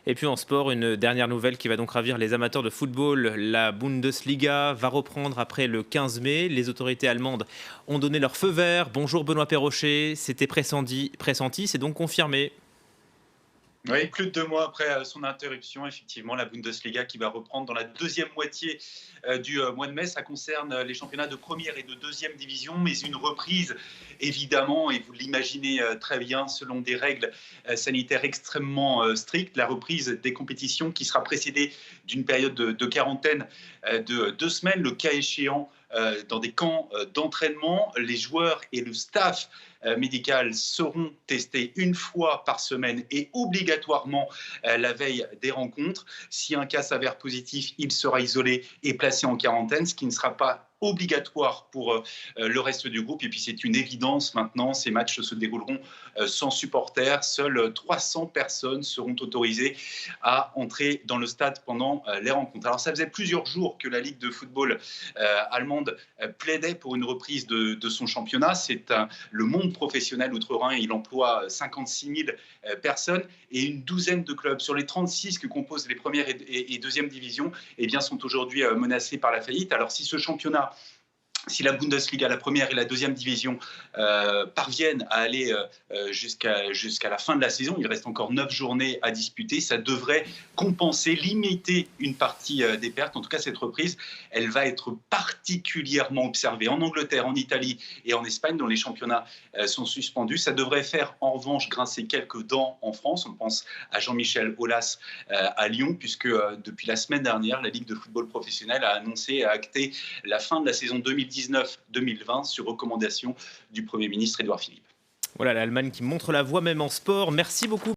Et puis en sport, une dernière nouvelle qui va donc ravir les amateurs de football. La Bundesliga va reprendre après le 15 mai. Les autorités allemandes ont donné leur feu vert. Bonjour Benoît Perrochet, c'était pressenti, c'est donc confirmé. Oui, plus de 2 mois après son interruption, effectivement, la Bundesliga qui va reprendre dans la deuxième moitié du mois de mai. Ça concerne les championnats de première et de deuxième division, mais une reprise, évidemment, et vous l'imaginez très bien, selon des règles sanitaires extrêmement strictes. La reprise des compétitions qui sera précédée d'une période de quarantaine de 2 semaines, le cas échéant. Dans des camps d'entraînement, les joueurs et le staff médical seront testés une fois par semaine et obligatoirement la veille des rencontres. Si un cas s'avère positif, il sera isolé et placé en quarantaine, ce qui ne sera pas obligatoire pour le reste du groupe. Et puis c'est une évidence maintenant, ces matchs se dérouleront sans supporters. Seules 300 personnes seront autorisées à entrer dans le stade pendant les rencontres. Alors ça faisait plusieurs jours que la Ligue de football allemande plaidait pour une reprise de son championnat. C'est le monde professionnel outre-Rhin. Il emploie 56 000 personnes et une douzaine de clubs. Sur les 36 que composent les premières et deuxième divisions, eh bien, sont aujourd'hui menacés par la faillite. Alors si ce championnat, si la Bundesliga, la première et la deuxième division, parviennent à aller jusqu'à la fin de la saison, il reste encore 9 journées à disputer, ça devrait compenser, limiter une partie des pertes. En tout cas, cette reprise, elle va être particulièrement observée en Angleterre, en Italie et en Espagne, dont les championnats sont suspendus. Ça devrait faire, en revanche, grincer quelques dents en France. On pense à Jean-Michel Aulas à Lyon, puisque depuis la semaine dernière, la Ligue de football professionnel a annoncé et a acté la fin de la saison 2019-2020 sur recommandation du Premier ministre Édouard Philippe. Voilà l'Allemagne qui montre la voie même en sport. Merci beaucoup.